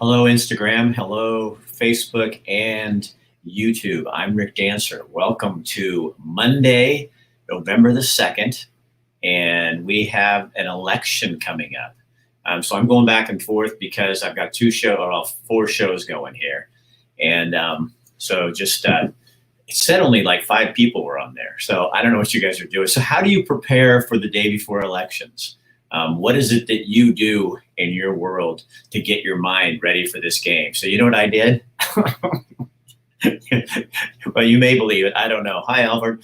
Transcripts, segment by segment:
Hello, Instagram. Hello, Facebook and YouTube. I'm Rick Dancer. Welcome to Monday, November the 2nd, and we have an election coming up. So I'm going back and forth because I've got four shows going here. And it said only like 5 people were on there. So I don't know what you guys are doing. So how do you prepare for the day before elections? What is it that you do in your world to get your mind ready for this game? So you know what I did? Well, you may believe it. I don't know. Hi, Albert.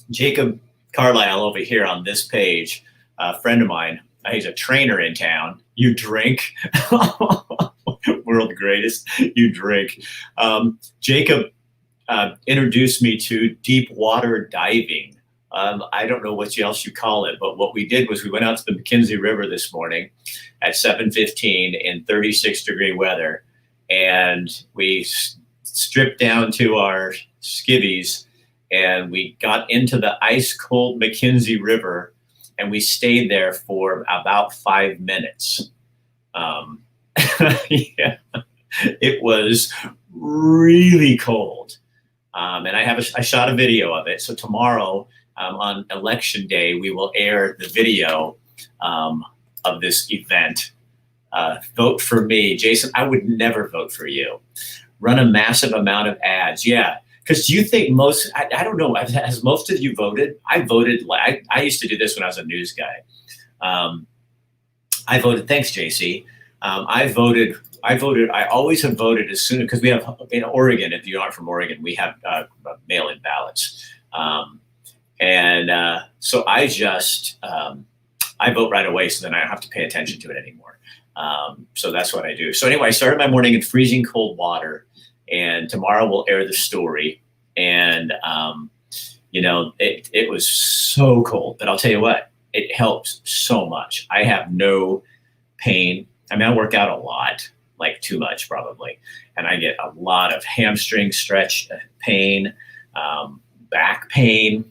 Jacob Carlisle over here on this page, a friend of mine. He's a trainer in town. You drink. World greatest. You drink. Jacob introduced me to deep water diving. I don't know what else you call it, but what we did was we went out to the McKenzie River this morning at 7:15 in 36-degree weather, and we stripped down to our skivvies, and we got into the ice-cold McKenzie River, and we stayed there for about 5 minutes. Yeah, it was really cold, and I shot a video of it. So tomorrow, on election day, we will air the video of this event. Vote for me. Jason, I would never vote for you. Run a massive amount of ads. Yeah. Because do you think I don't know, has most of you voted? I voted, I used to do this when I was a news guy. I voted, thanks, JC. I always have voted as soon, because we have, in Oregon, if you aren't from Oregon, we have mail-in ballots. So I vote right away, so then I don't have to pay attention to it anymore. So that's what I do. So anyway, I started my morning in freezing cold water, and tomorrow we'll air the story. And, it was so cold, but I'll tell you what, it helps so much. I have no pain. I mean, I work out a lot, like too much probably. And I get a lot of hamstring stretch pain, back pain,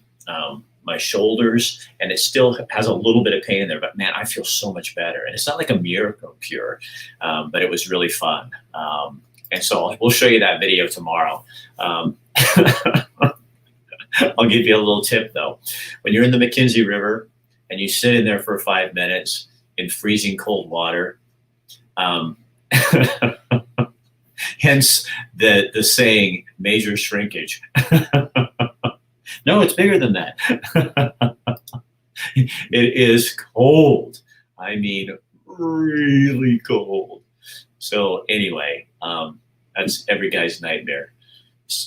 my shoulders, and it still has a little bit of pain in there, but man, I feel so much better. And it's not like a miracle cure, but it was really fun. And so we'll show you that video tomorrow. I'll give you a little tip though. When you're in the McKenzie River and you sit in there for 5 minutes in freezing cold water, hence the saying, major shrinkage. No, it's bigger than that. It is cold. I mean, really cold. So anyway, that's every guy's nightmare.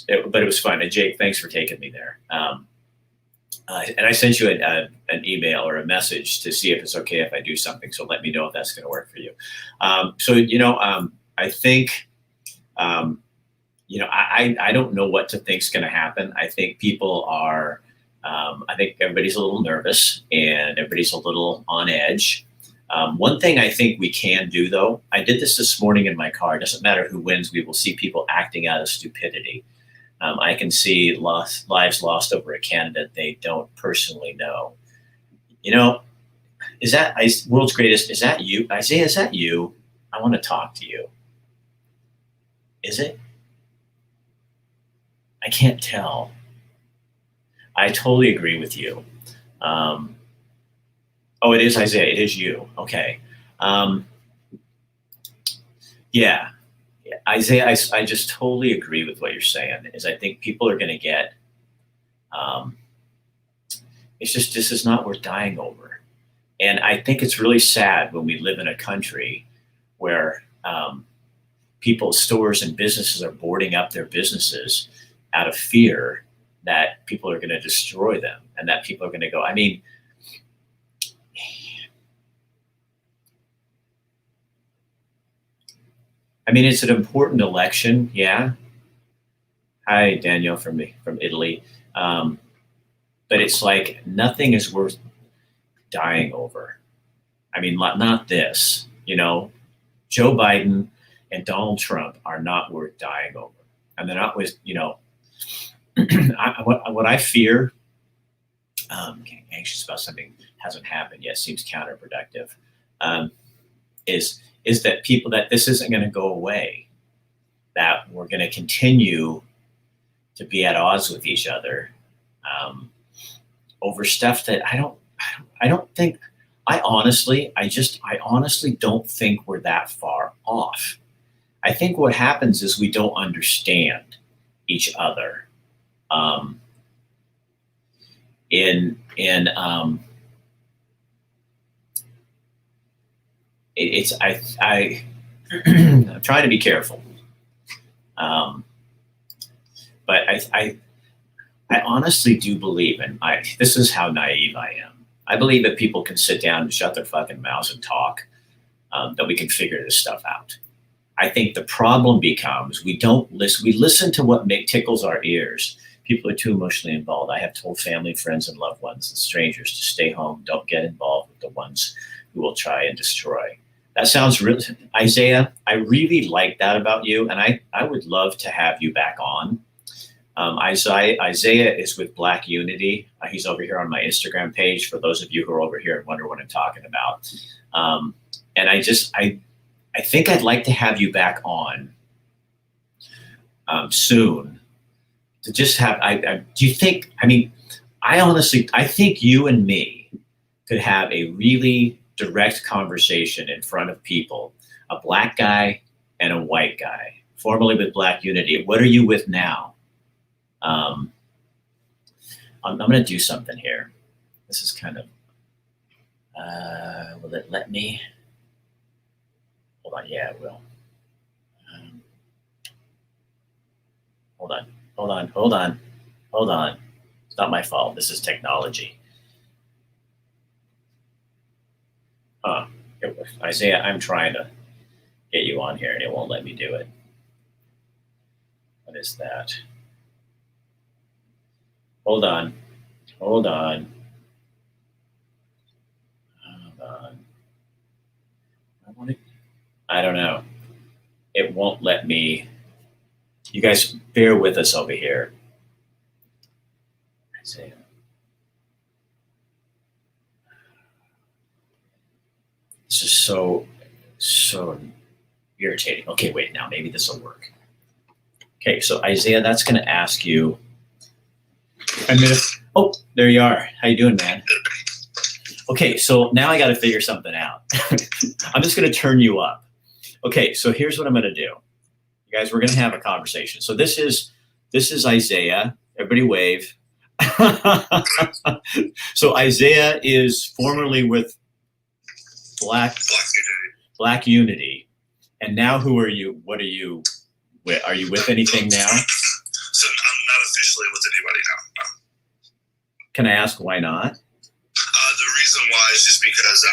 But it was fun. And Jake, thanks for taking me there. And I sent you an email or a message to see if it's okay if I do something. So let me know if that's going to work for you. I think, I don't know what to think is going to happen. I think people are, I think everybody's a little nervous and everybody's a little on edge. One thing I think we can do, though, I did this morning in my car. It doesn't matter who wins. We will see people acting out of stupidity. I can see lives lost over a candidate they don't personally know. Is that world's greatest? Is that you? Isaiah, is that you? I want to talk to you. Is it? I can't tell. I totally agree with you. Oh, it is Isaiah. It is you. Okay. Yeah. Isaiah, I just totally agree with what you're saying. Is I think people are going to get, it's just, this is not worth dying over. And I think it's really sad when we live in a country where people's stores and businesses are boarding up their businesses out of fear that people are going to destroy them and that people are going to go. I mean, it's an important election. Yeah. Hi, Daniel from Italy. But it's like nothing is worth dying over. I mean, not this, Joe Biden and Donald Trump are not worth dying over. And they're not with, what I fear, getting anxious about something hasn't happened yet, seems counterproductive, is is that this isn't going to go away, that we're going to continue to be at odds with each other over stuff that I don't think, I honestly don't think we're that far off. I think what happens is we don't understand each other. I'm trying to be careful, but I honestly do believe, and this is how naive I am. I believe that people can sit down and shut their fucking mouths and talk, that we can figure this stuff out. I think the problem becomes we don't listen. We listen to what tickles our ears. People are too emotionally involved. I have told family, friends, and loved ones and strangers to stay home. Don't get involved with the ones who will try and destroy. That sounds really, Isaiah, I really like that about you, and I would love to have you back on. Isaiah is with Black Unity. He's over here on my Instagram page for those of you who are over here and wonder what I'm talking about. And I think I'd like to have you back on soon to just have, do you think, I think you and me could have a really direct conversation in front of people, a Black guy and a white guy, formerly with Black Unity. What are you with now? I'm going to do something here. This is kind of, will it let me? Hold on. Yeah, it will. Hold on. It's not my fault. This is technology. Isaiah, I'm trying to get you on here and it won't let me do it. What is that? Hold on. I don't know. It won't let me. You guys bear with us over here. Isaiah. This is so irritating. Okay, wait, now maybe this will work. Okay, so Isaiah, that's going to ask you. Oh, there you are. How you doing, man? Okay, so now I got to figure something out. I'm just going to turn you up. Okay, so here's what I'm going to do. You guys, we're going to have a conversation. So this is Isaiah. Everybody wave. So Isaiah is formerly with Black Unity. And now who are you? What are you with? Are you with anything now? So I'm not officially with anybody now. No. Can I ask why not? The reason why is just because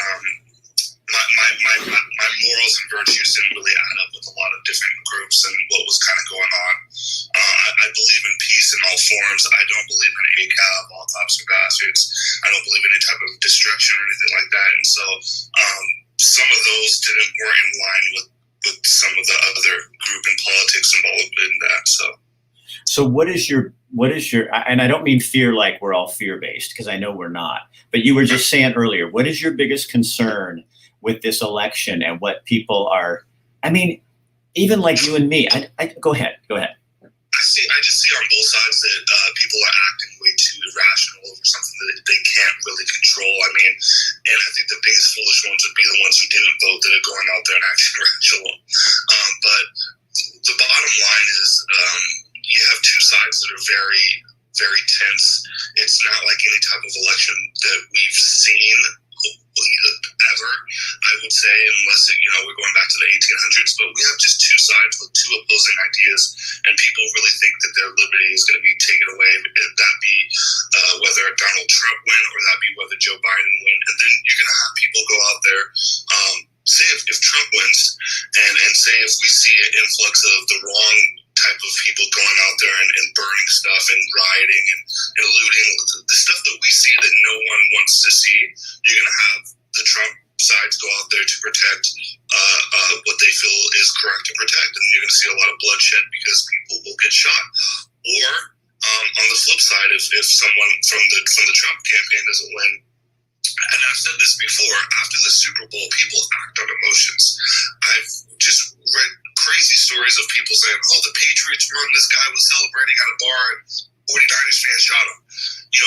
my morals and virtues didn't really add up with a lot of different groups and what was kind of going on. I believe in peace in all forms. I don't believe in ACAB, all cops are bastards. I don't believe in any type of destruction or anything like that. And so some of those weren't in line with some of the other group and politics involved in that. So what is your, and I don't mean fear like we're all fear-based, because I know we're not, but you were just saying earlier, what is your biggest concern with this election and what people are, even like you and me, go ahead. I just see on both sides that people are acting way too irrational over something that they can't really control. And I think the biggest foolish ones would be the ones who didn't vote that are going out there and acting irrational. But the bottom line is you have two sides that are very, very tense. It's not like any type of election that we've seen ever, I would say, unless we're going back to the 1800s. But we have just two sides with two opposing ideas, and people really think that their liberty is going to be taken away. That be whether Donald Trump win or that be whether Joe Biden win. And then you're going to have people go out there, say if Trump wins, and say if we see an influx of the wrong type of people going out there and burning stuff and rioting and looting, the stuff that we see that no one wants to see, you're going to have the Trump sides go out there to protect what they feel is correct to protect, and you're going to see a lot of bloodshed because people will get shot. Or on the flip side, if someone from the Trump campaign doesn't win, And I've said this before, after the Super Bowl, people act on emotions. I've just read crazy stories of people saying, oh, the Patriots won, this guy was celebrating at a bar, and 49ers fans shot him.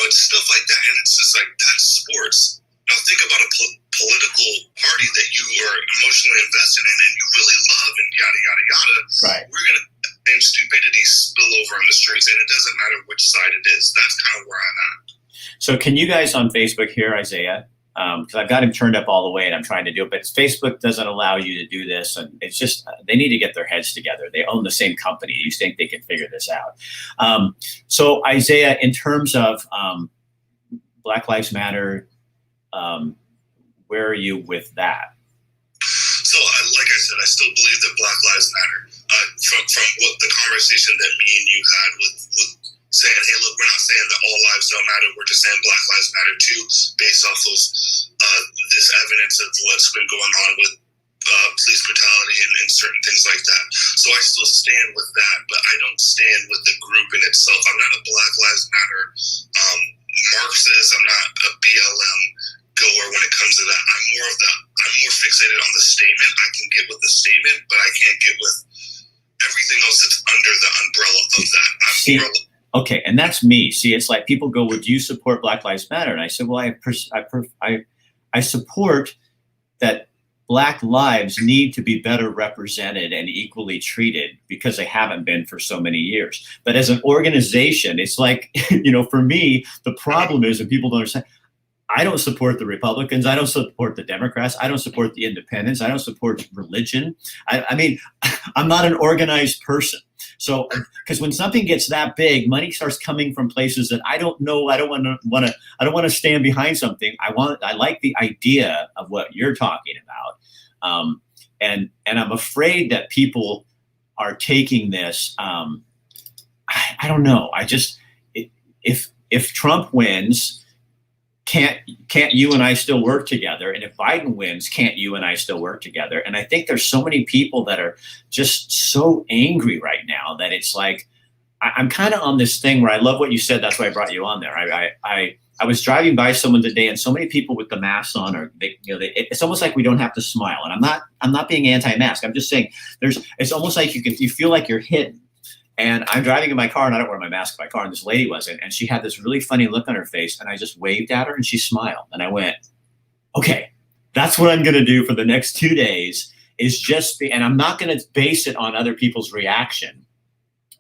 It's stuff like that. And it's just like, that's sports. Now think about a political party that you are emotionally invested in and you really love and yada, yada, yada. Right. We're going to let the same stupidity spill over on the streets, and it doesn't matter which side it is. That's kind of where I'm at. So can you guys on Facebook hear Isaiah? Because I've got him turned up all the way and I'm trying to do it, but Facebook doesn't allow you to do this. And it's just, they need to get their heads together. They own the same company. You think they can figure this out. So Isaiah, in terms of Black Lives Matter, where are you with that? So, like I said, I still believe that Black Lives Matter. From what the conversation that me and you had with saying, hey, look, we're not saying that all lives don't matter. We're just saying Black Lives Matter too, based off of this evidence of what's been going on with police brutality and certain things like that. So I still stand with that, but I don't stand with the group in itself. I'm not a Black Lives Matter Marxist. I'm not a BLM goer when it comes to that. I'm more fixated on the statement. I can get with the statement, but I can't get with everything else that's under the umbrella of that. Okay, and that's me. See, it's like people go, "Would you support Black Lives Matter?" And I said, "Well, I support that Black lives need to be better represented and equally treated because they haven't been for so many years. But as an organization, it's like, for me, the problem is, and people don't understand, I don't support the Republicans. I don't support the Democrats. I don't support the independents. I don't support religion. I mean, I'm not an organized person. So, because when something gets that big, money starts coming from places that I don't know. I don't want to stand behind something. I like the idea of what you're talking about, and I'm afraid that people are taking this. I don't know. If Trump wins, can't you and I still work together? And if Biden wins, can't you and I still work together? And I think there's so many people that are just so angry right now that it's like, I'm kind of on this thing where I love what you said. That's why I brought you on there. I was driving by someone today, and so many people with the masks on, or it's almost like we don't have to smile. And I'm not being anti-mask. I'm just saying it's almost like you feel like you're hidden. And I'm driving in my car, and I don't wear my mask in my car, and this lady wasn't, and she had this really funny look on her face, and I just waved at her, and she smiled, and I went, okay, that's what I'm going to do for the next 2 days, and I'm not going to base it on other people's reaction.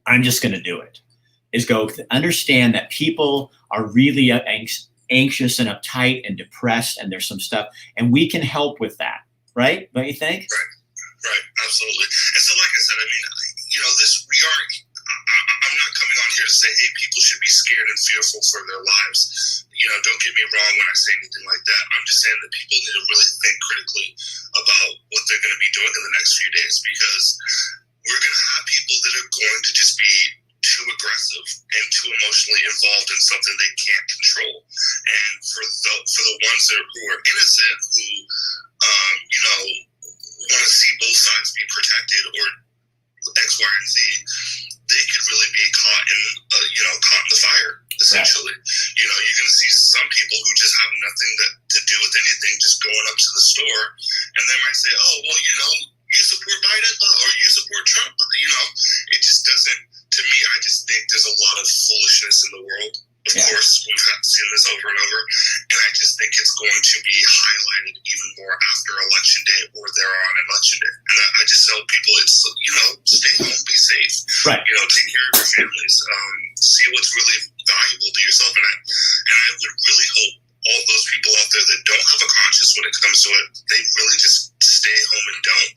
I'm just going to do it, is go understand that people are really anxious and uptight and depressed, and there's some stuff, and we can help with that, right? Don't you think? Right, absolutely. And so, like I said, I mean, I'm not coming on here to say, hey, people should be scared and fearful for their lives. Don't get me wrong when I say anything like that. I'm just saying that people need to really think critically about what they're going to be doing in the next few days, because we're going to have people that are going to just be too aggressive and too emotionally involved in something they can't control. And for the ones who are innocent, who want to see both sides be protected or X, Y, and Z, they could really be caught in the fire, essentially. Right. You're going to see some people who just have nothing to do with anything, just going up to the store, and they might say, oh, well, you support Biden or you support Trump. It just doesn't, to me, I just think there's a lot of foolishness in the world. Of course, we've seen this over and over, and I just think it's going to be highlighted even more after Election Day or there on Election Day. And I just tell people, it's, stay home, be safe. Right. Take care of your families. See what's really valuable to yourself. And I would really hope all those people out there that don't have a conscience when it comes to it, they really just stay home and don't.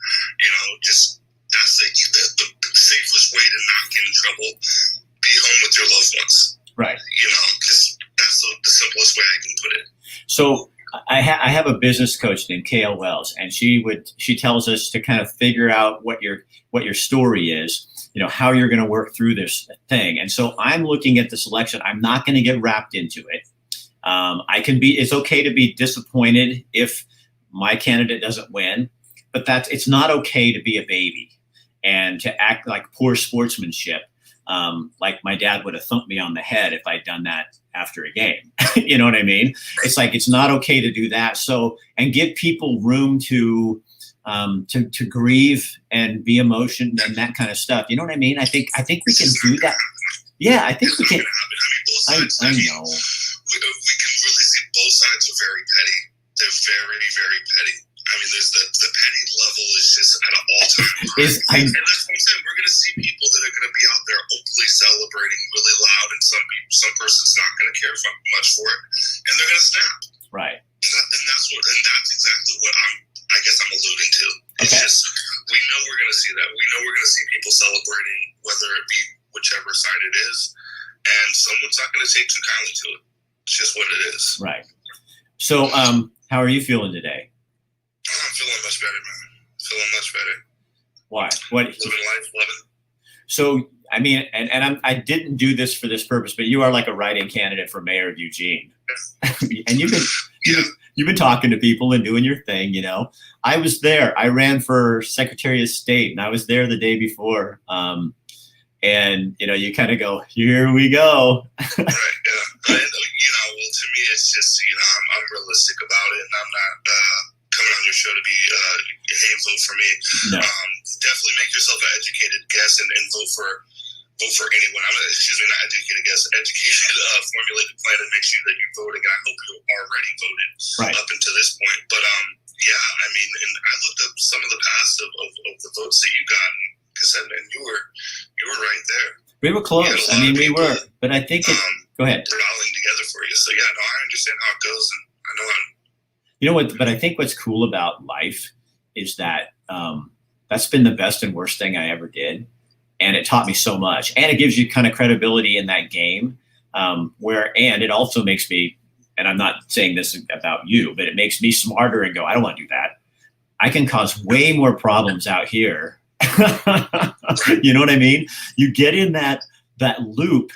That's the safest way to not get in trouble. Be home with your loved ones. Right. Because that's the simplest way I can put it. So I have a business coach named Kale Wells, and she tells us to kind of figure out what your story is, how you're going to work through this thing. And so I'm looking at this election. I'm not going to get wrapped into it. It's okay to be disappointed if my candidate doesn't win, but it's not okay to be a baby and to act like poor sportsmanship. Like my dad would have thumped me on the head if I'd done that after a game. You know what I mean? It's like, it's not okay to do that. So, and give people room to grieve and be emotion and that kind of stuff. You know what I mean? I think we can do that. Yeah, I think we can. I know. We can really see both sides are very petty. They're very, very petty. I mean, there's the petty level is just at an all-time high. And that's what I'm saying. We're going to see people that are going to be out there openly celebrating really loud, and some person's not going to care much for it, and they're going to snap. Right. And that's exactly what I guess I'm alluding to. It's just, we know we're going to see that. We know we're going to see people celebrating, whether it be whichever side it is, and someone's not going to take too kindly to it. It's just what it is. Right. So, how are you feeling today? I'm feeling much better, man. Feeling much better. Why? What? Living life, living. So, I mean, and I didn't do this for this purpose, but you are like a write-in candidate for mayor of Eugene, and you've been talking to people and doing your thing. You know, I was there. I ran for Secretary of State, and I was there the day before. And you know, you kind of go, "Here we go." Right. Yeah. And, well, to me, it's just, I'm realistic about it, and I'm not coming on your show to be, hey, vote for me. No. Definitely make yourself an educated guess and vote for anyone. Not educated guess, educated, formulated plan, and make sure that you're voting. And I hope you already voted up until this point. But yeah, I mean, and I looked up some of the past of the votes that you got, and you were right there. We were close. I mean, we were, but I think go ahead. Rallying together for you. So yeah, no, I understand how it goes, and I know you know what, but I think what's cool about life is that that's been the best and worst thing I ever did. And it taught me so much. And it gives you kind of credibility in that game and it also makes me, and I'm not saying this about you, but it makes me smarter and go, I don't want to do that. I can cause way more problems out here. You know what I mean? You get in that loop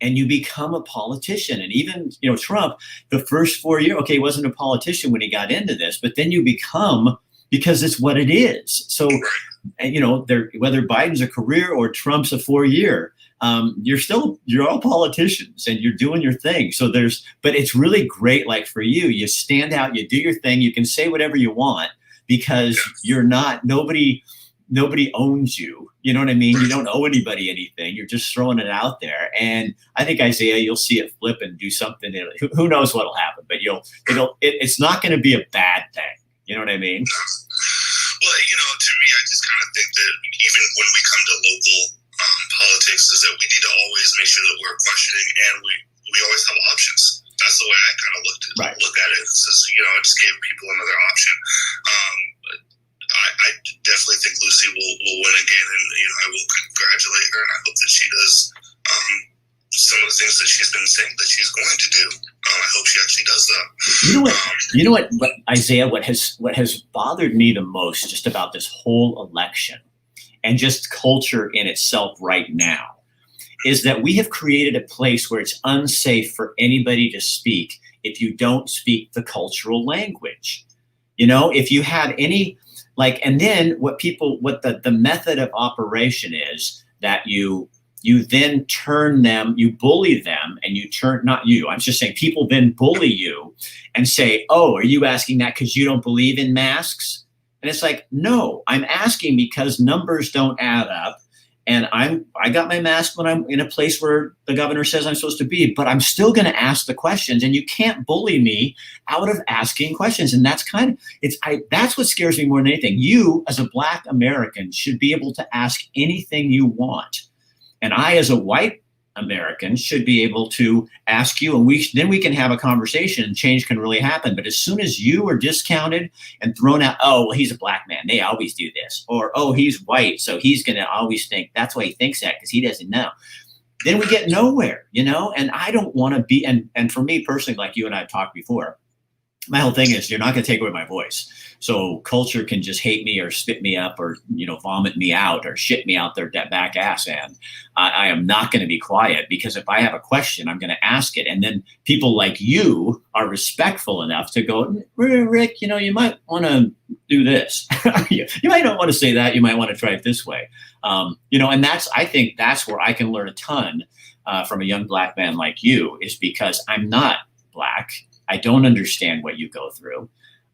and you become a politician. And even, Trump, the first 4 years, okay, he wasn't a politician when he got into this, but then you become, because it's what it is. So, whether Biden's a career or Trump's a 4-year, you're all politicians and you're doing your thing. So but it's really great. Like for you, you stand out, you do your thing, you can say whatever you want because you're not, nobody owns you. You know what I mean? You don't owe anybody anything. You're just throwing it out there. And I think, Isaiah, you'll see it flip and do something. Who knows what'll happen, but it's not going to be a bad thing. You know what I mean? Well, to me, I just kind of think that even when we come to local politics is that we need to always make sure that we're questioning and we always have options. That's the way I kind of look at it. It's just, I just gave people another option. I definitely think Lucy will win again, and I will congratulate her, and I hope that she does some of the things that she's been saying that she's going to do. I hope she actually does that. You know what, Isaiah? What has bothered me the most just about this whole election and just culture in itself right now is that we have created a place where it's unsafe for anybody to speak if you don't speak the cultural language. If you had any. And then what the method of operation is that you then turn them, you bully them, and not you, I'm just saying people then bully you and say, oh, are you asking that because you don't believe in masks? And it's like, no, I'm asking because numbers don't add up. And I got my mask when I'm in a place where the governor says I'm supposed to be, but I'm still going to ask the questions, and you can't bully me out of asking questions. And that's that's what scares me more than anything. You, as a Black American, should be able to ask anything you want. And I, as a white American, should be able to ask you, and then we can have a conversation and change can really happen. But as soon as you are discounted and thrown out, oh, well, he's a Black man, they always do this, or oh, he's white, so he's going to always think that's why he thinks that because he doesn't know. Then we get nowhere, and I don't want to be, and for me personally, like you and I have talked before, my whole thing is you're not going to take away my voice. So culture can just hate me or spit me up or, vomit me out or shit me out their back ass. And I am not going to be quiet because if I have a question, I'm going to ask it. And then people like you are respectful enough to go, Rick, you might want to do this. You might not want to say that. You might want to try it this way. And I think that's where I can learn a ton from a young black man like you is because I'm not black. I don't understand what you go through.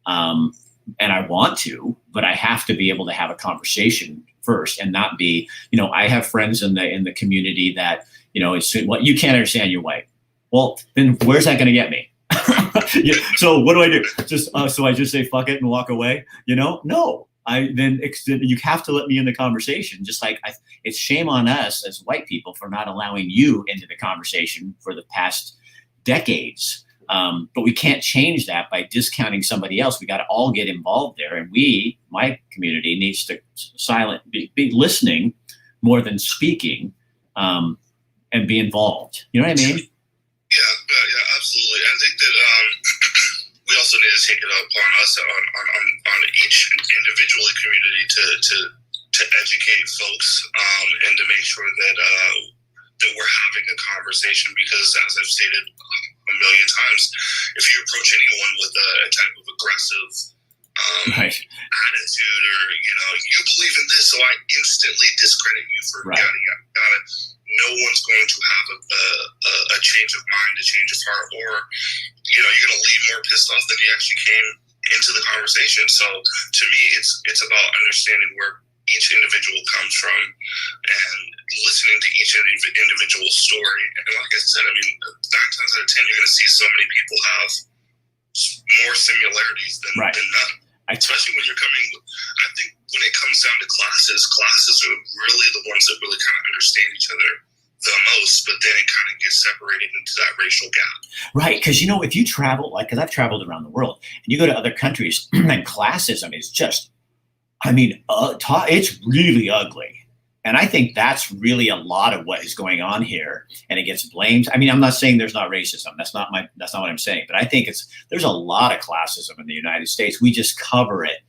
And I want to, but I have to be able to have a conversation first and not be, I have friends in the community that, it's what you can't understand, you're white. Well, then where's that going to get me? Yeah, so what do I do? So I just say fuck it and walk away? No. You have to let me in the conversation. Just like it's shame on us as white people for not allowing you into the conversation for the past decades. But we can't change that by discounting somebody else. We got to all get involved there. And my community needs to be listening more than speaking, and be involved. You know what I mean? Yeah, absolutely. I think that we also need to take it upon us on each individual community to educate folks, and to make sure that we're having a conversation, because as I've stated a million times, if you approach anyone with a type of aggressive Right. attitude, or you believe in this, so I instantly discredit you for Right. yada yada yada, no one's going to have a change of mind, a change of heart, or you're going to leave more pissed off than you actually came into the conversation. So to me, it's about understanding where each individual comes from and listening to each individual story. And like I said, 9 times out of 10, you're going to see so many people have more similarities than none. Especially when you're coming, I think when it comes down to classes are really the ones that really kind of understand each other the most, but then it kind of gets separated into that racial gap. Right, because if you travel, because I've traveled around the world, and you go to other countries, and classism is just, it's really ugly. And I think that's really a lot of what is going on here, and it gets blamed. I'm not saying there's not racism. That's not what I'm saying. But I think there's a lot of classism in the United States. We just cover it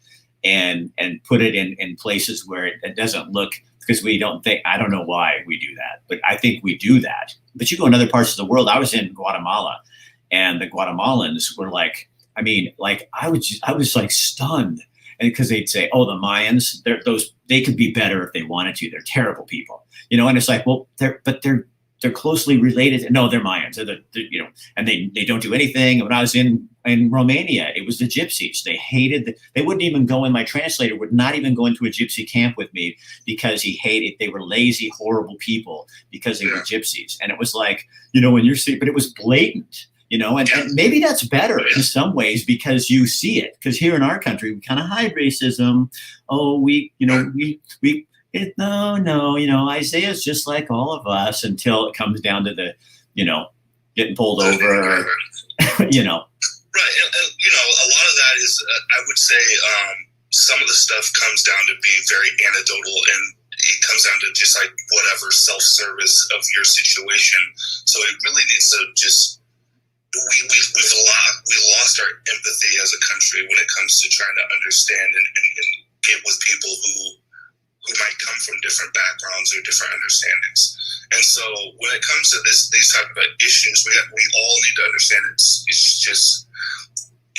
and put it in places where it doesn't look, because we don't think. I don't know why we do that, but I think we do that. But you go in other parts of the world. I was in Guatemala, and the Guatemalans were like, I was like stunned. And because they'd say, "Oh, the Mayans, they could be better if they wanted to. They're terrible people," and it's like, well, they're closely related. No, they're Mayans. They're, and they don't do anything. When I was in Romania, it was the gypsies. They hated. They wouldn't even go in. My translator would not even go into a gypsy camp with me because he hated. They were lazy, horrible people because they were gypsies. And it was like, when you're seeing, but it was blatant. And maybe that's better in some ways because you see it. Because here in our country, we kind of hide racism. Oh, Isaiah's just like all of us until it comes down to the, getting pulled over, Right. And a lot of that is, I would say, some of the stuff comes down to being very anecdotal, and it comes down to just like whatever self-service of your situation. So it really needs to just, we lost our empathy as a country when it comes to trying to understand and get with people who might come from different backgrounds or different understandings. And so when it comes to these type of issues, we all need to understand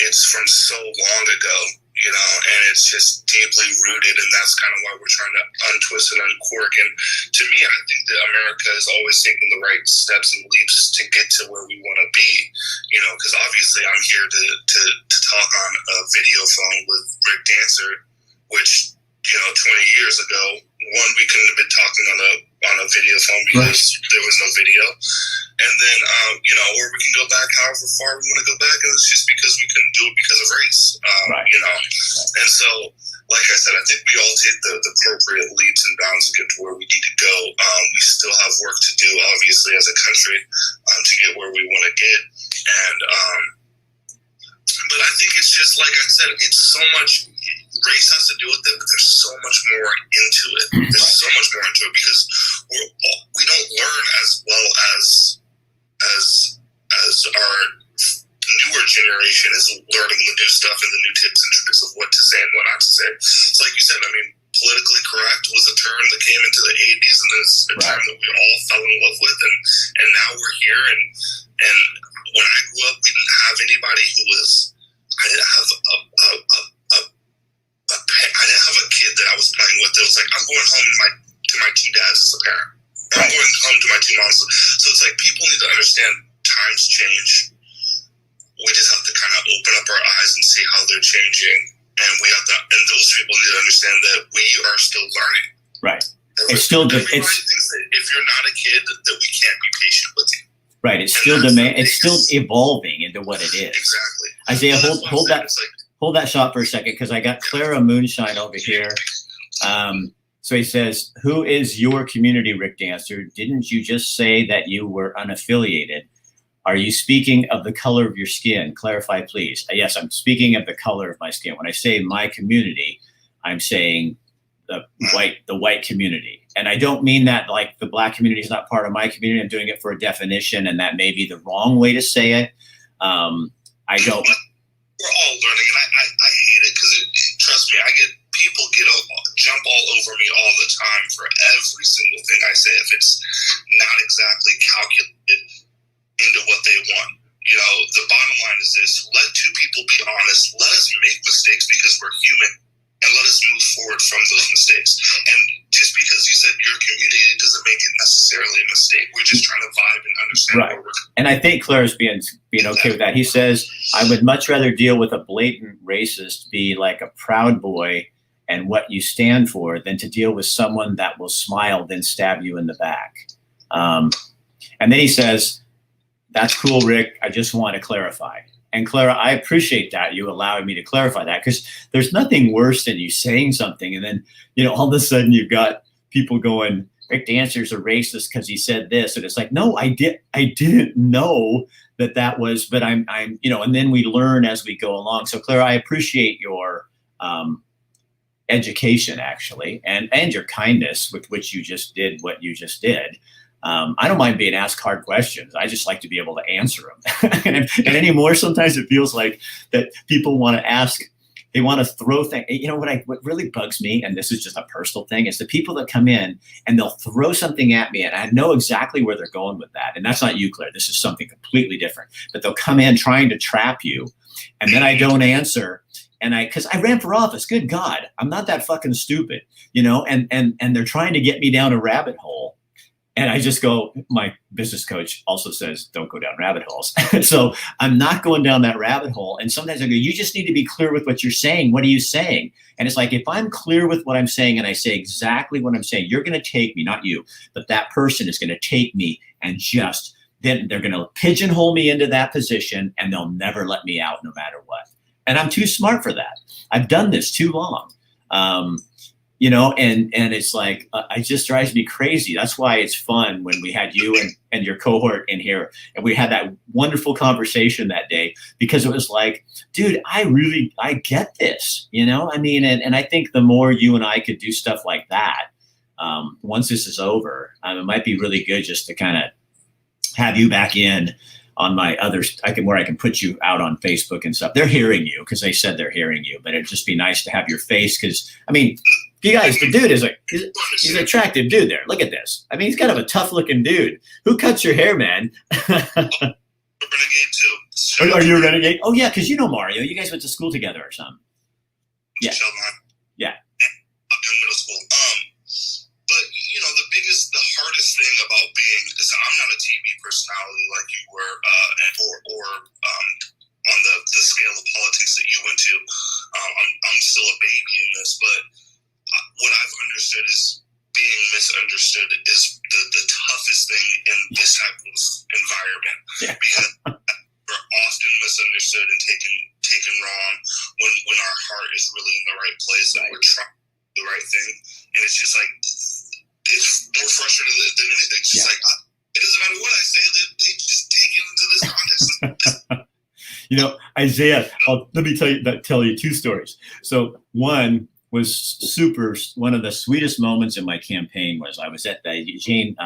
it's from so long ago, and it's just deeply rooted, and that's kind of why we're trying to untwist and uncork. And to me, I think that America is always taking the right steps and leaps to get to where we want to be, because obviously I'm here to talk on a video phone with Rick Dancer, which 20 years ago, we couldn't have been talking on a video phone because there was no video. And then, or we can go back however far we want to go back, and it's just because we couldn't do it because of race, Right. And so, like I said, I think we all take the appropriate leaps and bounds to get to where we need to go. We still have work to do, obviously, as a country, to get where we want to get. And, but I think it's just, like I said, it's so much. Race has to do with it, but there's so much more into it. There's so much more into it because we don't learn as well as our newer generation is learning the new stuff and the new tips and tricks of what to say and what not to say. It's like you said, politically correct was a term that came into the 80s, and it's a term that we all fell in love with, and now we're here. And when I grew up, we didn't have anybody who was. I didn't have I didn't have a kid that I was playing with that was like, I'm going home to my two dads as a parent. I'm going home to my 2 moms. So it's like people need to understand times change. We just have to kind of open up our eyes and see how they're changing. And we have to, and those people need to understand that we are still learning. Right. It's still everybody thinks that if you're not a kid that we can't be patient with you. Right. It's still it's still evolving into what it is. Exactly. Isaiah, hold that shot for a second, because I got Clara Moonshine over here. So he says, "Who is your community, Rick Dancer? Didn't you just say that you were unaffiliated? Are you speaking of the color of your skin? Clarify, please." Yes, I'm speaking of the color of my skin. When I say my community, I'm saying the white community. And I don't mean that like the black community is not part of my community. I'm doing it for a definition, and that may be the wrong way to say it. I don't. We're all learning, and I hate it because trust me, I get people jump all over me all the time for every single thing I say if it's not exactly calculated into what they want. You know, the bottom line is this: let two people be honest. Let us make mistakes because we're human, and let us move forward from those mistakes. And just because you said your community doesn't make it necessarily a mistake. We're just trying to vibe and understand right. where we're. And I think Claire's being okay with that. He says, "I would much rather deal with a blatant racist, be like a Proud Boy and what you stand for, than to deal with someone that will smile then stab you in the back." And then he says, "That's cool, Rick. I just want to clarify." And Clara, I appreciate that you allowing me to clarify that, because there's nothing worse than you saying something and then, all of a sudden you've got people going, Rick Dancer's a racist because he said this. And it's like, no, I didn't know that was, but I'm, and then we learn as we go along. So Clara, I appreciate your education actually, and your kindness with which you just did what you just did. I don't mind being asked hard questions. I just like to be able to answer them. and anymore, sometimes it feels like that people want to ask, they want to throw things. What really bugs me, and this is just a personal thing, is the people that come in and they'll throw something at me, and I know exactly where they're going with that. And that's not you, Claire. This is something completely different. But they'll come in trying to trap you, and then I don't answer. And because I ran for office, good God, I'm not that fucking stupid, and they're trying to get me down a rabbit hole. And I just go, my business coach also says, don't go down rabbit holes. So I'm not going down that rabbit hole. And sometimes I go, you just need to be clear with what you're saying. What are you saying? And it's like, if I'm clear with what I'm saying and I say exactly what I'm saying, you're going to take me, not you, but that person is going to take me and then they're going to pigeonhole me into that position, and they'll never let me out no matter what. And I'm too smart for that. I've done this too long. And it's like, it just drives me crazy. That's why it's fun when we had you and your cohort in here, and we had that wonderful conversation that day, because it was like, dude, I get this, and I think the more you and I could do stuff like that, once this is over, it might be really good just to kind of have you back in on my others, where I can put you out on Facebook and stuff. They're hearing you because they said they're hearing you, but it'd just be nice to have your face. Because you guys, the dude is he's an attractive dude there. Look at this. He's kind of a tough looking dude. Who cuts your hair, man? Renegade too. Are you a renegade? Oh yeah, because Mario. You guys went to school together or something. Yeah. Yeah. Up in middle school. But the hardest thing about being is I'm not a TV personality like you were, or on the scale of politics that you went to. I'm still a baby in this, but what I've understood is being misunderstood is the toughest thing in this type of environment. Yeah. Because we're often misunderstood and taken wrong when our heart is really in the right place and we're trying the right thing. And it's just like, it's more frustrating than anything. It's just like, it doesn't matter what I say, they just take it into this context. Isaiah, let me tell you two stories. So one was one of the sweetest moments in my campaign was I was at the Eugene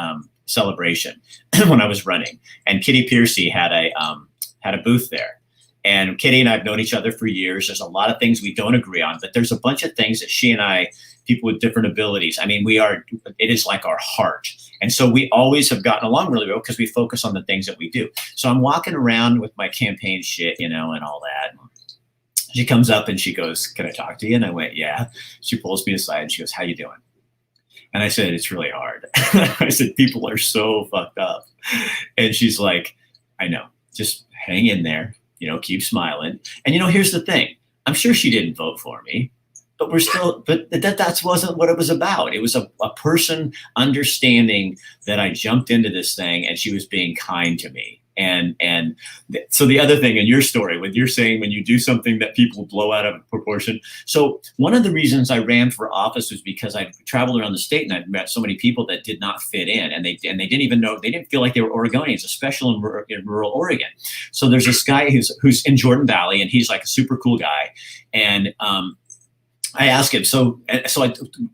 celebration when I was running, and Kitty Piercy had a booth there. And Kitty and I have known each other for years. There's a lot of things we don't agree on, but there's a bunch of things that she and I, people with different abilities, it is like our heart. And so we always have gotten along really well because we focus on the things that we do. So I'm walking around with my campaign shit, and all that. She comes up and she goes, "Can I talk to you?" And I went, "Yeah." She pulls me aside and she goes, "How you doing?" And I said, it's really hard. I said, people are so fucked up. And she's like, I know, just hang in there, keep smiling. And, here's the thing. I'm sure she didn't vote for me, but that wasn't what it was about. It was a person understanding that I jumped into this thing and she was being kind to me. So the other thing in your story, when you're saying when you do something that people blow out of proportion. So one of the reasons I ran for office was because I traveled around the state and I've met so many people that did not fit in, and they didn't even know, they didn't feel like they were Oregonians, especially in rural Oregon. So there's this guy who's in Jordan Valley, and he's like a super cool guy. And I asked him,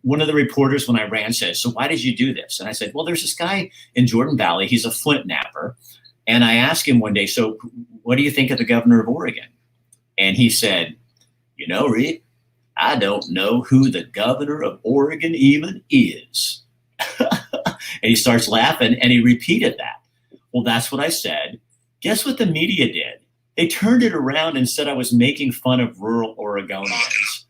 one of the reporters when I ran says, so why did you do this? And I said, well, there's this guy in Jordan Valley. He's a flint napper. And I asked him one day, so what do you think of the governor of Oregon? And he said, Rick, I don't know who the governor of Oregon even is. And he starts laughing and he repeated that. Well, that's what I said. Guess what the media did? They turned it around and said I was making fun of rural Oregonians.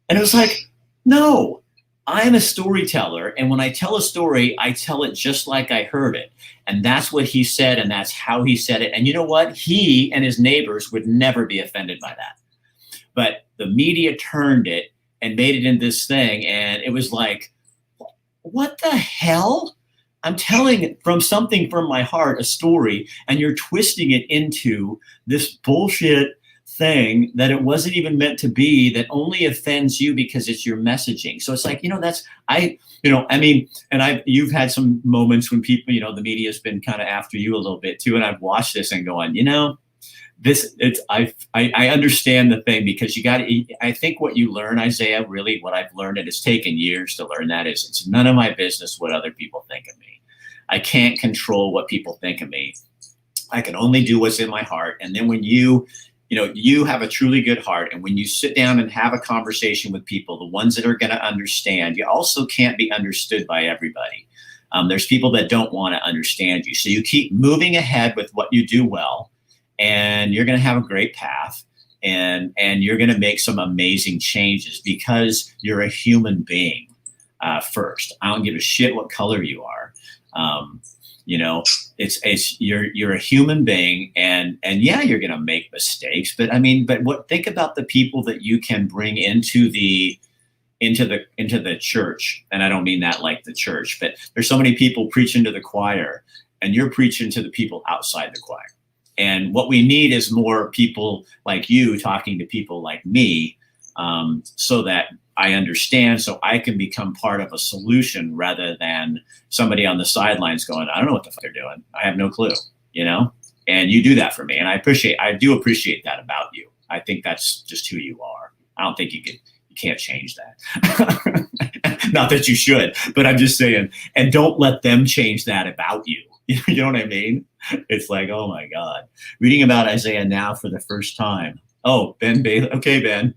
And it was like, no, I'm a storyteller. And when I tell a story, I tell it just like I heard it. And that's what he said. And that's how he said it. And you know what? He and his neighbors would never be offended by that. But the media turned it and made it into this thing. And it was like, what the hell? I'm telling something from my heart, a story, and you're twisting it into this bullshit thing that it wasn't even meant to be, that only offends you because it's your messaging. So it's like, you've had some moments when people, the media has been kind of after you a little bit too. And I've watched this and going, I understand the thing, because I think what you learn, Isaiah, really what I've learned, and it's taken years to learn that, is it's none of my business what other people think of me. I can't control what people think of me. I can only do what's in my heart. And then when you have a truly good heart, and when you sit down and have a conversation with people, the ones that are going to understand, you also can't be understood by everybody. There's people that don't want to understand you. So you keep moving ahead with what you do well, and you're going to have a great path, and you're going to make some amazing changes because you're a human being first. I don't give a shit what color you are. You're a human being, and yeah, you're going to make mistakes, but think about the people that you can bring into the church. And I don't mean that like the church, but there's so many people preaching to the choir, and you're preaching to the people outside the choir. And what we need is more people like you talking to people like me, so that I understand, so I can become part of a solution rather than somebody on the sidelines going, I don't know what the fuck they're doing. I have no clue, and you do that for me. And I do appreciate that about you. I think that's just who you are. I don't think you can't change that. Not that you should, but I'm just saying, and don't let them change that about you. You know what I mean? It's like, oh my God, reading about Isaiah now for the first time. Oh, Ben Bailey. Okay, Ben.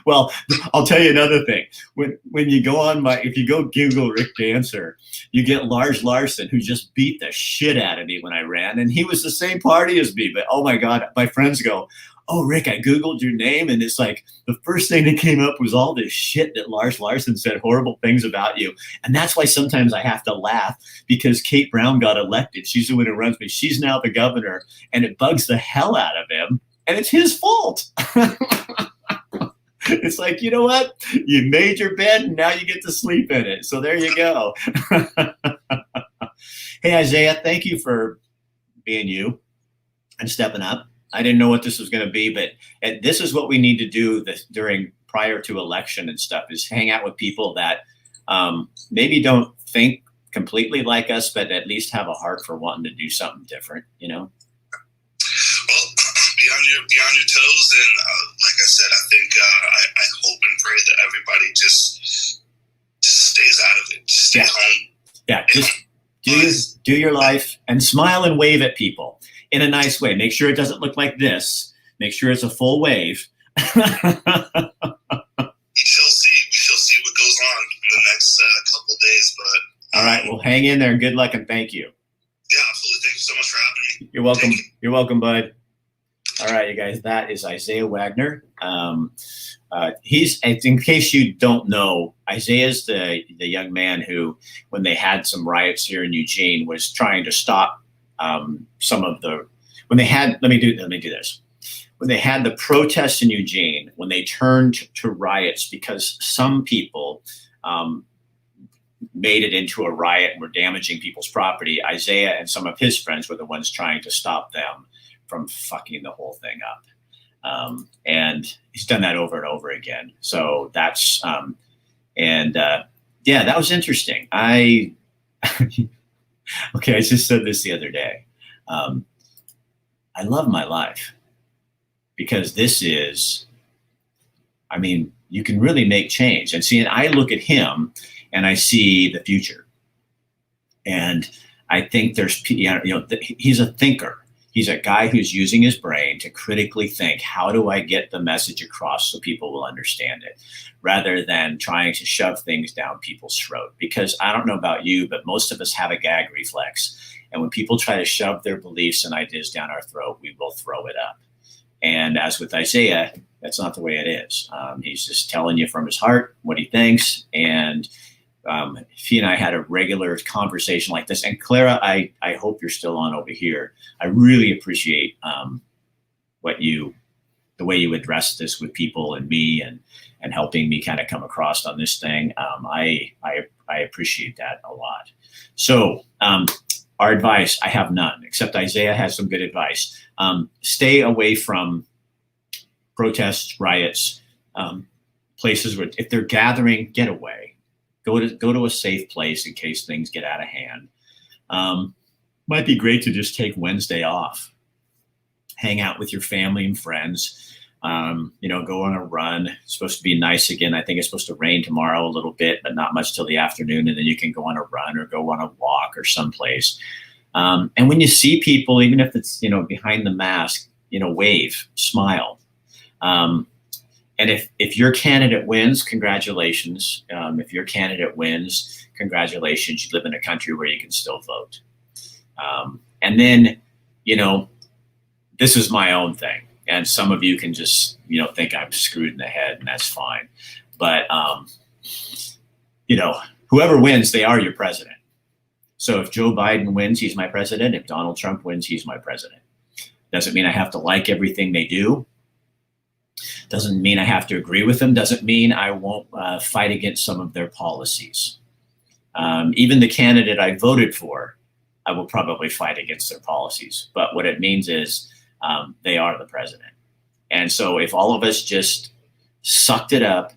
Well, I'll tell you another thing. When you go if you go Google Rick Dancer, you get Lars Larson, who just beat the shit out of me when I ran, and he was the same party as me. But oh my God, my friends go, oh Rick, I Googled your name, and it's like the first thing that came up was all this shit that Lars Larson said horrible things about you. And that's why sometimes I have to laugh, because Kate Brown got elected. She's the one who runs me. She's now the governor, and it bugs the hell out of him, and it's his fault. It's like, you know what? You made your bed and now you get to sleep in it. So there you go. Hey, Isaiah, thank you for being you and stepping up. I didn't know what this was going to be, but this is what we need to do prior to election and stuff, is hang out with people that maybe don't think completely like us, but at least have a heart for wanting to do something different, Well, be on your toes, and like I said, I think I hope and pray that everybody just stays out of it, just stay home. Yeah, just do your life and smile and wave at people in a nice way. Make sure it doesn't look like this. Make sure it's a full wave. We shall see what goes on in the next couple of days. But all right, well, hang in there. Good luck and thank you. Yeah, absolutely. Thank you so much for having me. You're welcome. You're welcome, bud. All right, you guys, that is Isaiah Wagner. He's, in case you don't know, Isaiah's the the young man who, when they had some riots here in Eugene, was trying to stop some of the, when they had, let me do this. When they had the protests in Eugene, when they turned to riots because some people made it into a riot and were damaging people's property, Isaiah and some of his friends were the ones trying to stop them from fucking the whole thing up. And he's done that over and over again. So that's, yeah, that was interesting. Okay, I just said this the other day. I love my life because this is, I mean, you can really make change. And see, and I look at him and I see the future. And I think there's, he's a thinker. He's a guy who's using his brain to critically think, how do I get the message across so people will understand it, rather than trying to shove things down people's throat. Because I don't know about you, but most of us have a gag reflex. And when people try to shove their beliefs and ideas down our throat, we will throw it up. And as with Isaiah, that's not the way it is. He's just telling you from his heart what he thinks. And he and I had a regular conversation like this. And Clara, I hope you're still on over here. I really appreciate the way you address this with people and me, and helping me kind of come across on this thing. I appreciate that a lot. So our advice, I have none, except Isaiah has some good advice. Stay away from protests, riots, places where if they're gathering, get away. Go to a safe place in case things get out of hand. Might be great to just take Wednesday off, hang out with your family and friends, go on a run. It's supposed to be nice again. I think it's supposed to rain tomorrow a little bit, but not much till the afternoon. And then you can go on a run or go on a walk or someplace. And when you see people, even if it's, behind the mask, wave, smile. And if your candidate wins, congratulations. If your candidate wins, congratulations. You live in a country where you can still vote. And then, this is my own thing. And some of you can just, think I'm screwed in the head, and that's fine. But, whoever wins, they are your president. So if Joe Biden wins, he's my president. If Donald Trump wins, he's my president. Doesn't mean I have to like everything they do. Doesn't mean I have to agree with them. Doesn't mean I won't fight against some of their policies. Even the candidate I voted for, I will probably fight against their policies. But what it means is they are the president. And so if all of us just sucked it up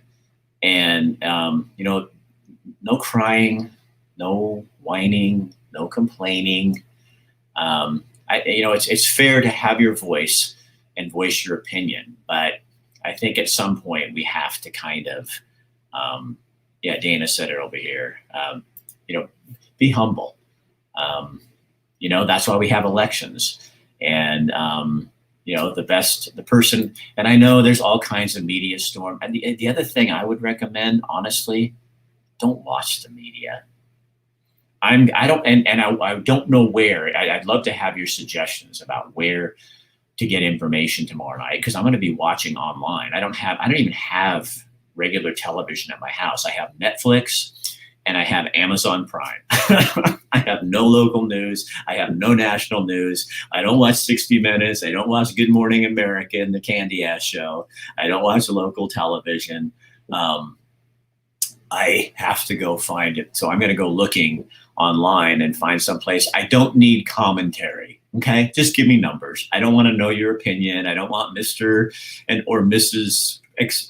and, no crying, no whining, no complaining, it's fair to have your voice and voice your opinion. But I think at some point we have to kind of, Dana said it over here, be humble. That's why we have elections. And, the person, and I know there's all kinds of media storm. And the other thing I would recommend, honestly, don't watch the media. I don't know where. I'd love to have your suggestions about where to get information tomorrow night, because I'm going to be watching online. I don't even have regular television at my house. I have Netflix and I have Amazon Prime. I have no local news. I have no national news. I don't watch 60 Minutes. I don't watch Good Morning America and the Candy Ass Show. I don't watch local television. I have to go find it. So I'm going to go looking online and find someplace. I don't need commentary. Okay. Just give me numbers. I don't want to know your opinion. I don't want Mr. or Mrs.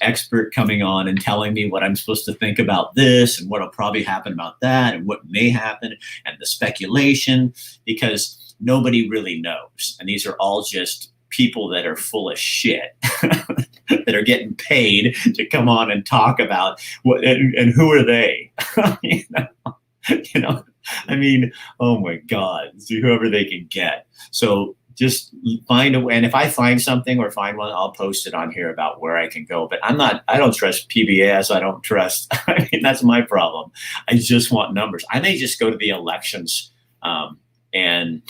expert coming on and telling me what I'm supposed to think about this and what'll probably happen about that and what may happen and the speculation, because nobody really knows. And these are all just people that are full of shit that are getting paid to come on and talk about what, and who are they? I mean, oh my God, whoever they can get. So just find a way. And if I find something or find one, I'll post it on here about where I can go. But I don't trust PBS. I don't trust, that's my problem. I just want numbers. I may just go to the elections and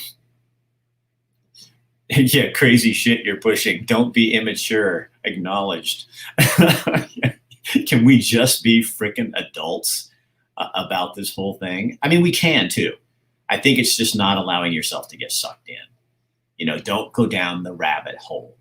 yeah, crazy shit you're pushing. Don't be immature. Acknowledged. Can we just be freaking adults? about this whole thing. I mean, we can too. I think it's just not allowing yourself to get sucked in. Don't go down the rabbit hole.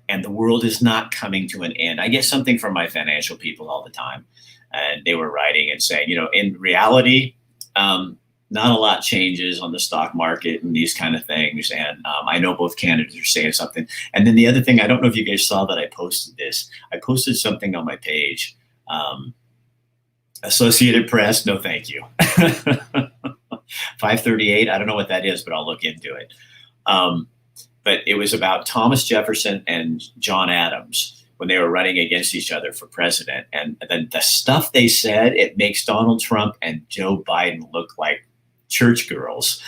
And the world is not coming to an end. I get something from my financial people all the time, and they were writing and saying, in reality, not a lot changes on the stock market and these kind of things. And I know both candidates are saying something. And then the other thing, I don't know if you guys saw that I posted this. I posted something on my page. Associated Press, no thank you. 538, I don't know what that is, but I'll look into it. But it was about Thomas Jefferson and John Adams when they were running against each other for president. And then the stuff they said, it makes Donald Trump and Joe Biden look like church girls,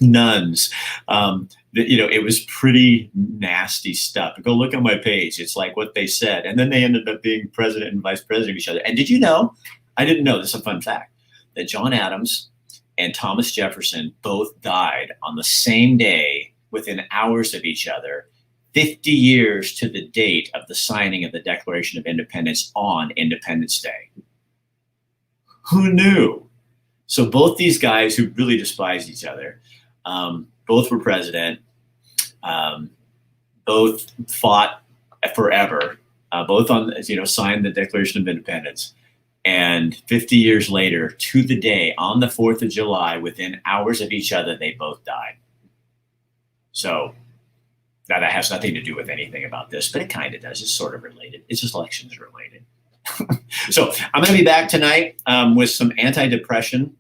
nuns. It was pretty nasty stuff. Go look on my page. It's like what they said. And then they ended up being president and vice president of each other. And did you know, I didn't know, this is a fun fact, that John Adams and Thomas Jefferson both died on the same day within hours of each other, 50 years to the date of the signing of the Declaration of Independence on Independence Day. Who knew? So both these guys who really despised each other, both were president, both fought forever, both signed the Declaration of Independence. And 50 years later, to the day, on the 4th of July, within hours of each other, they both died. So now that has nothing to do with anything about this, but it kind of does. It's sort of related. It's just elections related. So I'm going to be back tonight with some antidepressant.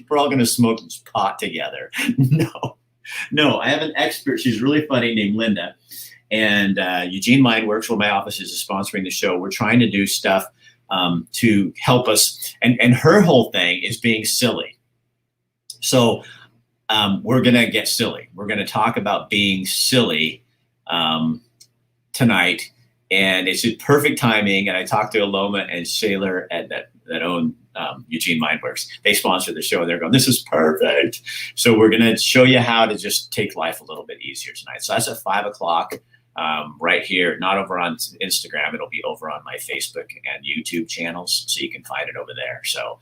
We're all going to smoke pot together. No, I have an expert. She's really funny, named Linda. And Eugene Mindworks, where my office is sponsoring the show. We're trying to do stuff to help us. And her whole thing is being silly. So we're going to get silly. We're going to talk about being silly tonight. And it's perfect timing. And I talked to Aloma and Shaler that own Eugene Mindworks. They sponsor the show. They're going, this is perfect. So we're going to show you how to just take life a little bit easier tonight. So that's at 5:00. Right here, not over on Instagram. It'll be over on my Facebook and YouTube channels, so you can find it over there. So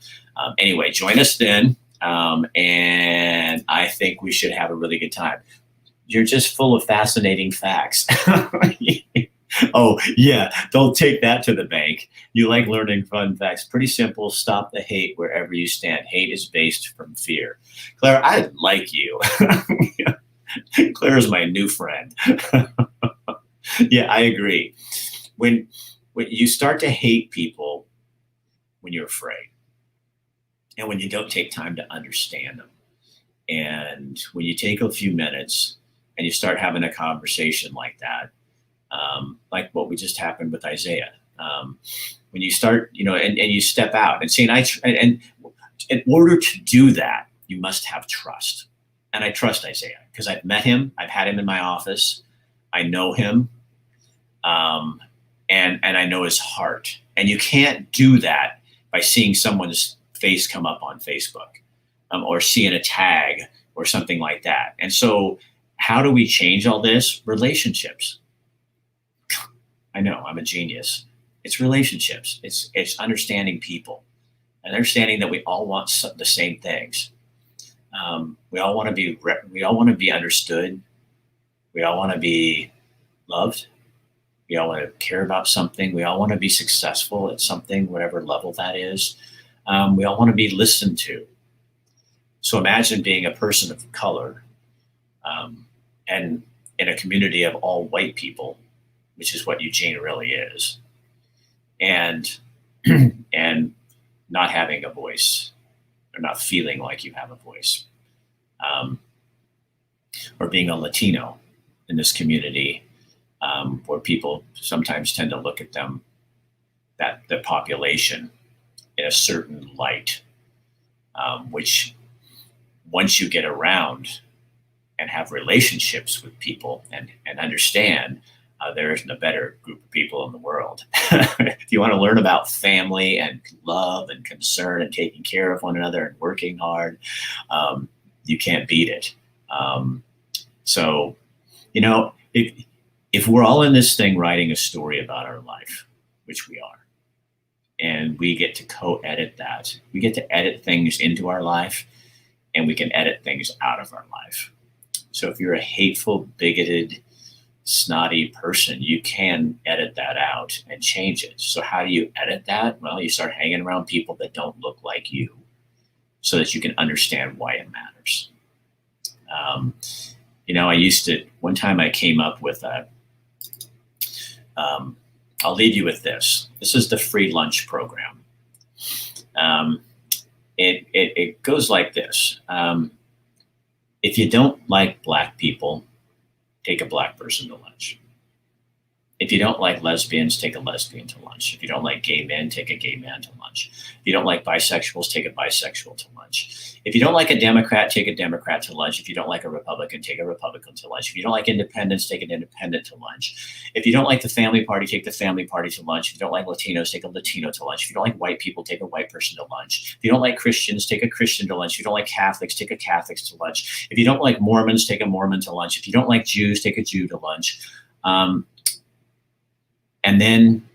anyway, join us then, and I think we should have a really good time. You're just full of fascinating facts. Oh, yeah, don't take that to the bank. You like learning fun facts. Pretty simple. Stop the hate wherever you stand. Hate is based from fear. Claire, I like you. Claire's my new friend. Yeah, I agree. When you start to hate people, when you're afraid, and when you don't take time to understand them, and when you take a few minutes and you start having a conversation like that, like what we just happened with Isaiah, when you start, and you step out and see, and in order to do that, you must have trust. And I trust Isaiah because I've met him. I've had him in my office. I know him. And I know his heart. And you can't do that by seeing someone's face come up on Facebook, or seeing a tag or something like that. And so how do we change all this? Relationships. I know, I'm a genius. It's relationships. It's understanding people and understanding that we all want the same things. We all want to be understood. We all want to be loved. We all want to care about something. We all want to be successful at something, whatever level that is. We all want to be listened to. So imagine being a person of color, and in a community of all white people, which is what Eugene really is, and and not having a voice, or not feeling like you have a voice, or being a Latino in this community, where people sometimes tend to look at them, that the population, in a certain light, which once you get around and have relationships with people and understand, there isn't a better group of people in the world. If you want to learn about family and love and concern and taking care of one another and working hard, you can't beat it. So, if we're all in this thing writing a story about our life, which we are, and we get to co-edit that. We get to edit things into our life, and we can edit things out of our life. So if you're a hateful, bigoted, snotty person, you can edit that out and change it. So how do you edit that? Well, you start hanging around people that don't look like you so that you can understand why it matters. One time I came up with I'll leave you with this. This is the free lunch program. It goes like this. If you don't like black people, take a black person to lunch. If you don't like lesbians, take a lesbian to lunch. If you don't like gay men, take a gay man to lunch. If you don't like bisexuals, take a bisexual to lunch. If you don't like a Democrat, take a Democrat to lunch. If you don't like a Republican, take a Republican to lunch. If you don't like independents, take an independent to lunch. If you don't like the family party, take the family party to lunch. If you don't like Latinos, take a Latino to lunch. If you don't like white people, take a white person to lunch. If you don't like Christians, take a Christian to lunch. If you don't like Catholics, take a Catholic to lunch. If you don't like Mormons, take a Mormon to lunch. If you don't like Jews, take a Jew to lunch. And then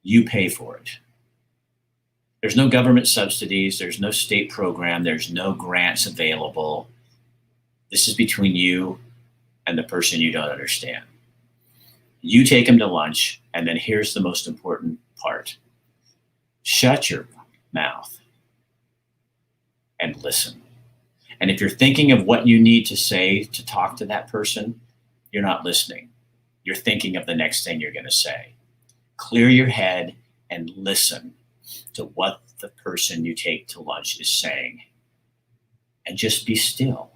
you pay for it. There's no government subsidies. There's no state program. There's no grants available. This is between you and the person you don't understand. You take them to lunch, and then here's the most important part. Shut your mouth and listen. And if you're thinking of what you need to say to talk to that person, you're not listening. You're thinking of the next thing you're going to say. Clear your head and listen to what the person you take to lunch is saying. And just be still.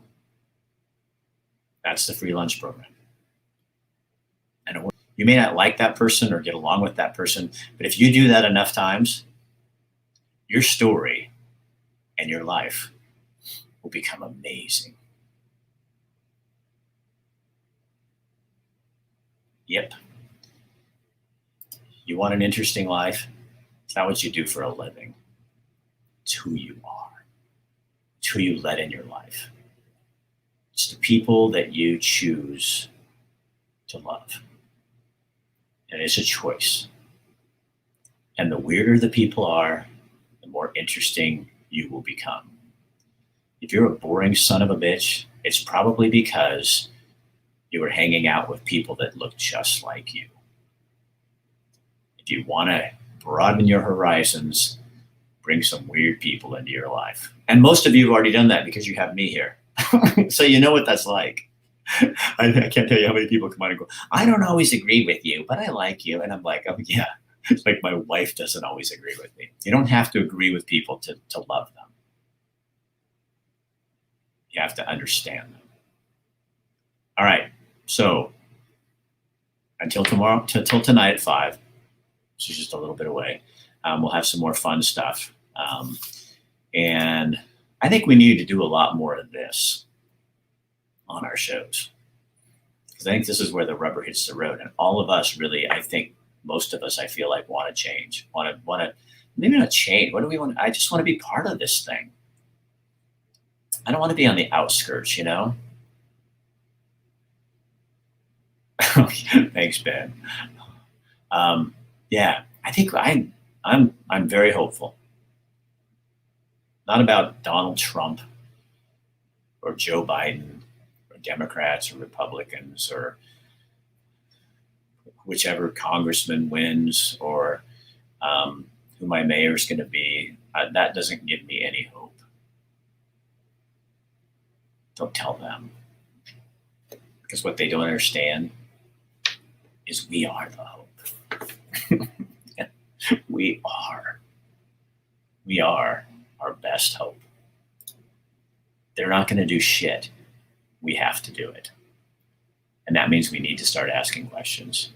That's the free lunch program. And you may not like that person or get along with that person, but if you do that enough times, your story and your life will become amazing. Yep. You want an interesting life? It's not what you do for a living. It's who you are. It's who you let in your life. It's the people that you choose to love. And it's a choice. And the weirder the people are, the more interesting you will become. If you're a boring son of a bitch, it's probably because you were hanging out with people that look just like you. If you want to broaden your horizons, bring some weird people into your life. And most of you have already done that because you have me here. So you know what that's like. I can't tell you how many people come on and go, I don't always agree with you, but I like you. And I'm like, oh yeah, it's like my wife doesn't always agree with me. You don't have to agree with people to love them. You have to understand them. All right. So until tomorrow, till tonight at 5, which is just a little bit away, we'll have some more fun stuff. And I think we need to do a lot more of this on our shows. Because I think this is where the rubber hits the road. And all of us really, I think most of us, I feel like want to change, want to, maybe not change. What do we want? I just want to be part of this thing. I don't want to be on the outskirts, you know? Thanks, Ben. Yeah, I think I'm very hopeful. Not about Donald Trump or Joe Biden or Democrats or Republicans or whichever congressman wins or who my mayor is going to be. That doesn't give me any hope. Don't tell them. Because what they don't understand is we are the hope. We are. We are our best hope. They're not going to do shit. We have to do it. And that means we need to start asking questions.